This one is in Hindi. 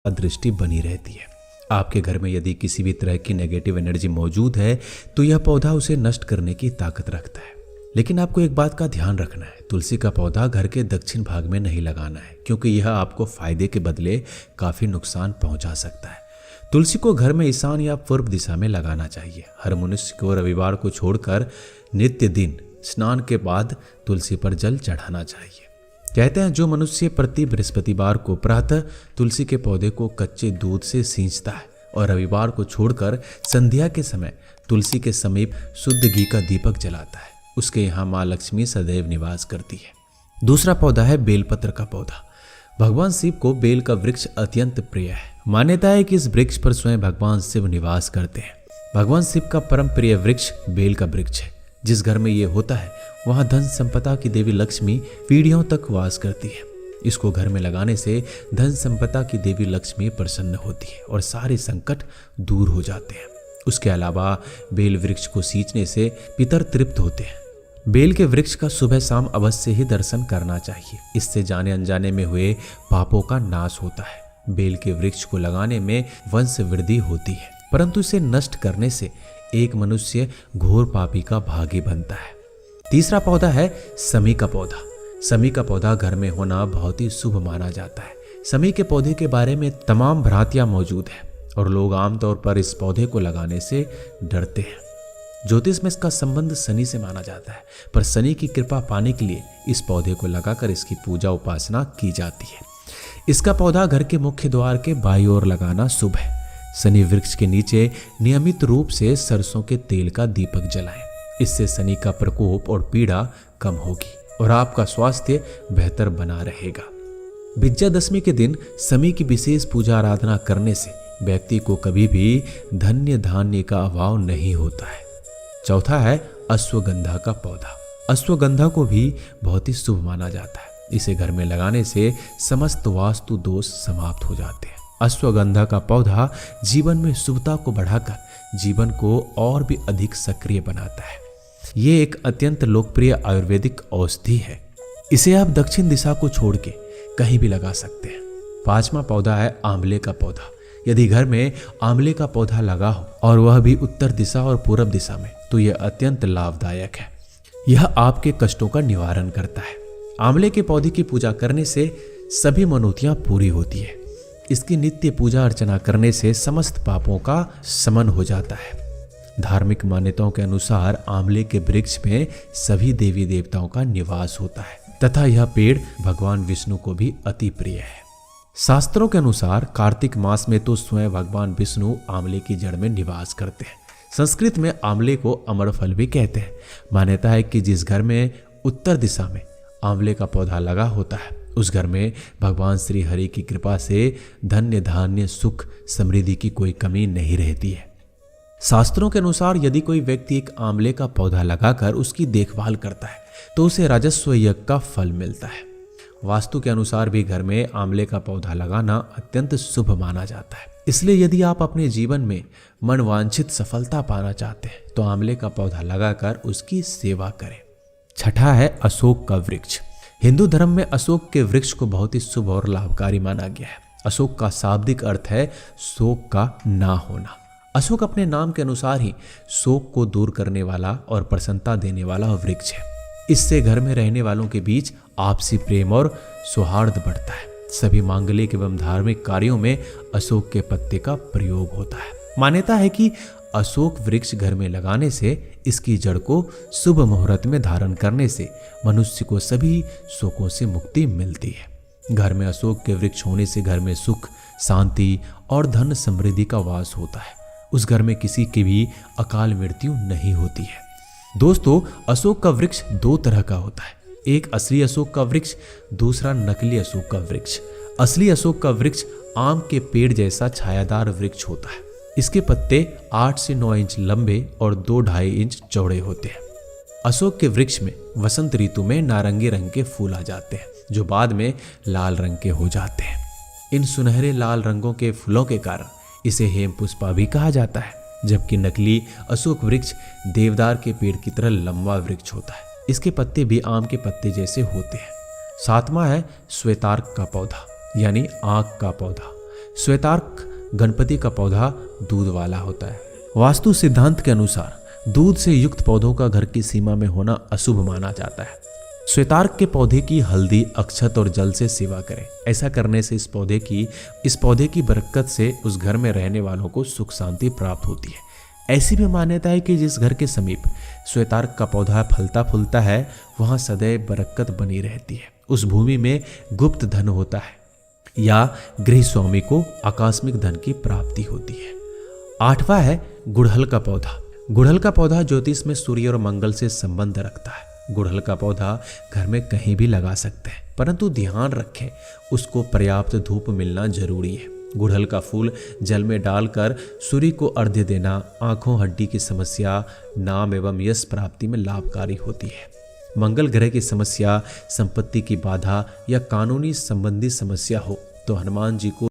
दृष्टि बनी रहती है। आपके घर में यदि किसी भी तरह की नेगेटिव एनर्जी मौजूद है तो यह पौधा उसे नष्ट करने की ताकत रखता है। लेकिन आपको एक बात का ध्यान रखना है, तुलसी का पौधा घर के दक्षिण भाग में नहीं लगाना है, क्योंकि यह आपको फायदे के बदले काफी नुकसान पहुंचा सकता है। तुलसी को घर में ईशान या पूर्व दिशा में लगाना चाहिए। हर मनुष्य को रविवार को छोड़कर नित्य दिन स्नान के बाद तुलसी पर जल चढ़ाना चाहिए। कहते हैं जो मनुष्य प्रति बृहस्पतिवार को प्रातः तुलसी के पौधे को कच्चे दूध से सींचता है और रविवार को छोड़कर संध्या के समय तुलसी के समीप शुद्ध घी का दीपक जलाता है, उसके यहाँ माँ लक्ष्मी सदैव निवास करती है। दूसरा पौधा है बेलपत्र का पौधा। भगवान शिव को बेल का वृक्ष अत्यंत प्रिय है। मान्यता है कि इस वृक्ष पर स्वयं भगवान शिव निवास करते हैं। भगवान शिव का परम प्रिय वृक्ष बेल का वृक्ष है। जिस घर में ये होता है वहां धन संपदा की देवी लक्ष्मी पीढ़ियों तक वास करती है। इसको घर में लगाने से धन संपदा की देवी लक्ष्मी प्रसन्न होती है और सारे संकट दूर हो जाते हैं। उसके अलावा बेल वृक्ष को सींचने से पितर तृप्त होते हैं। बेल के वृक्ष का सुबह शाम अवश्य ही दर्शन करना चाहिए। इससे जाने अनजाने में हुए पापों का नाश होता है। बेल के वृक्ष को लगाने में वंश वृद्धि होती है, परंतु इसे नष्ट करने से एक मनुष्य घोर पापी का भागी बनता है। तीसरा पौधा है समी का पौधा। समी का पौधा घर में होना बहुत ही शुभ माना जाता है। समी के पौधे के बारे में तमाम भ्रांतियां मौजूद है और लोग आमतौर पर इस पौधे को लगाने से डरते हैं। ज्योतिष में इसका संबंध शनि से माना जाता है, पर शनि की कृपा पाने के लिए इस पौधे को लगाकर इसकी पूजा उपासना की जाती है। इसका पौधा घर के मुख्य द्वार के बाईं ओर लगाना शुभ है। शनि वृक्ष के नीचे नियमित रूप से सरसों के तेल का दीपक जलाएं। इससे शनि का प्रकोप और पीड़ा कम होगी और आपका स्वास्थ्य बेहतर बना रहेगा। विजयादशमी के दिन शनि की विशेष पूजा आराधना करने से व्यक्ति को कभी भी धन्य धान्य का अभाव नहीं होता है। चौथा है अश्वगंधा का पौधा। अश्वगंधा को भी बहुत ही शुभ माना जाता है। इसे घर में लगाने से समस्त वास्तु दोष समाप्त हो जाते हैं। अश्वगंधा का पौधा जीवन में शुभता को बढ़ाकर जीवन को और भी अधिक सक्रिय बनाता है। ये एक अत्यंत लोकप्रिय आयुर्वेदिक औषधि है। इसे आप दक्षिण दिशा को छोड़ के कहीं भी लगा सकते हैं। पांचवा पौधा है आंवले का पौधा। यदि घर में आंवले का पौधा लगा हो और वह भी उत्तर दिशा और पूर्व दिशा में, तो यह अत्यंत लाभदायक है। यह आपके कष्टों का निवारण करता है। आंवले के पौधे की पूजा करने से सभी मनोतियां पूरी होती है। इसकी नित्य पूजा अर्चना करने से समस्त पापों का शमन हो जाता है। धार्मिक मान्यताओं के अनुसार आंवले के वृक्ष में सभी देवी देवताओं का निवास होता है तथा यह पेड़ भगवान विष्णु को भी अति प्रिय है। शास्त्रों के अनुसार कार्तिक मास में तो स्वयं भगवान विष्णु आंवले की जड़ में निवास करते हैं। संस्कृत में आंवले को अमर फल भी कहते हैं। मान्यता है कि जिस घर में उत्तर दिशा में आंवले का पौधा लगा होता है उस घर में भगवान श्री हरि की कृपा से धन्य धान्य सुख समृद्धि की कोई कमी नहीं रहती है। शास्त्रों के अनुसार यदि कोई व्यक्ति एक आंवले का पौधा लगाकर उसकी देखभाल करता है तो उसे राजस्व यज्ञ का फल मिलता है। वास्तु के अनुसार भी घर में आंवले का पौधा लगाना अत्यंत शुभ माना जाता है। इसलिए यदि आप अपने जीवन में मनवांछित सफलता पाना चाहते हैं तो आंवले का पौधा लगाकर उसकी सेवा करें। छठा है अशोक का वृक्ष। हिंदू धर्म में अशोक के वृक्ष को बहुत ही शुभ और लाभकारी माना गया है। अशोक का शाब्दिक अर्थ है शोक का ना होना। अशोक अपने नाम के अनुसार ही शोक को दूर करने वाला और प्रसन्नता देने वाला वृक्ष है। इससे घर में रहने वालों के बीच आपसी प्रेम और सौहार्द बढ़ता है। सभी मांगलिक एवं धार्मिक कार्यों में अशोक के पत्ते का प्रयोग होता है। मान्यता है कि अशोक वृक्ष घर में लगाने से इसकी जड़ को शुभ मुहूर्त में धारण करने से मनुष्य को सभी शोकों से मुक्ति मिलती है। घर में अशोक के वृक्ष होने से घर में सुख, शांति और धन समृद्धि का वास होता है। उस घर में किसी की भी अकाल मृत्यु नहीं होती है। दोस्तों, अशोक का वृक्ष दो तरह का होता है। एक असली अशोक का वृक्ष, दूसरा नकली अशोक का वृक्ष। असली अशोक का वृक्ष आम के पेड़ जैसा छायादार वृक्ष होता है। इसके पत्ते 8 से 9 इंच लंबे और 2-2.5 इंच चौड़े होते हैं। अशोक के वृक्ष में वसंत ऋतु में नारंगी रंग के फूल आ जाते हैं जो बाद में लाल रंग के हो जाते हैं। इन सुनहरे लाल रंगों के फूलों के कारण इसे हेमपुष्पा भी कहा जाता है। जबकि नकली अशोक वृक्ष देवदार के पेड़ की तरह लंबा वृक्ष होता है। इसके पत्ते भी आम के पत्ते जैसे होते हैं। सातवां है श्वेतार्क का पौधा यानी आंख का पौधा। श्वेतार्क गणपति का पौधा दूध वाला होता है। वास्तु सिद्धांत के अनुसार दूध से युक्त पौधों का घर की सीमा में होना अशुभ माना जाता है। श्वेतार्क के पौधे की हल्दी, अक्षत और जल से सेवा करें। ऐसा करने से इस पौधे की बरकत से उस घर में रहने वालों को सुख शांति प्राप्त होती है। ऐसी भी मान्यता है कि जिस घर के समीप श्वेतार्क का पौधा फलता फूलता है वहां सदैव बरकत बनी रहती है। उस भूमि में गुप्त धन होता है या गृह स्वामी को आकस्मिक धन की प्राप्ति होती है। 8वां है गुड़हल का पौधा। गुड़हल का पौधा ज्योतिष में सूर्य और मंगल से संबंध रखता है। गुड़हल का पौधा घर में कहीं भी लगा सकते हैं, परंतु ध्यान रखें उसको पर्याप्त धूप मिलना जरूरी है। गुड़हल का फूल जल में डालकर सूर्य को अर्घ्य देना आंखों हड्डी की समस्या, नाम एवं यश प्राप्ति में लाभकारी होती है। मंगल ग्रह की समस्या, संपत्ति की बाधा या कानूनी संबंधी समस्या हो तो हनुमान जी को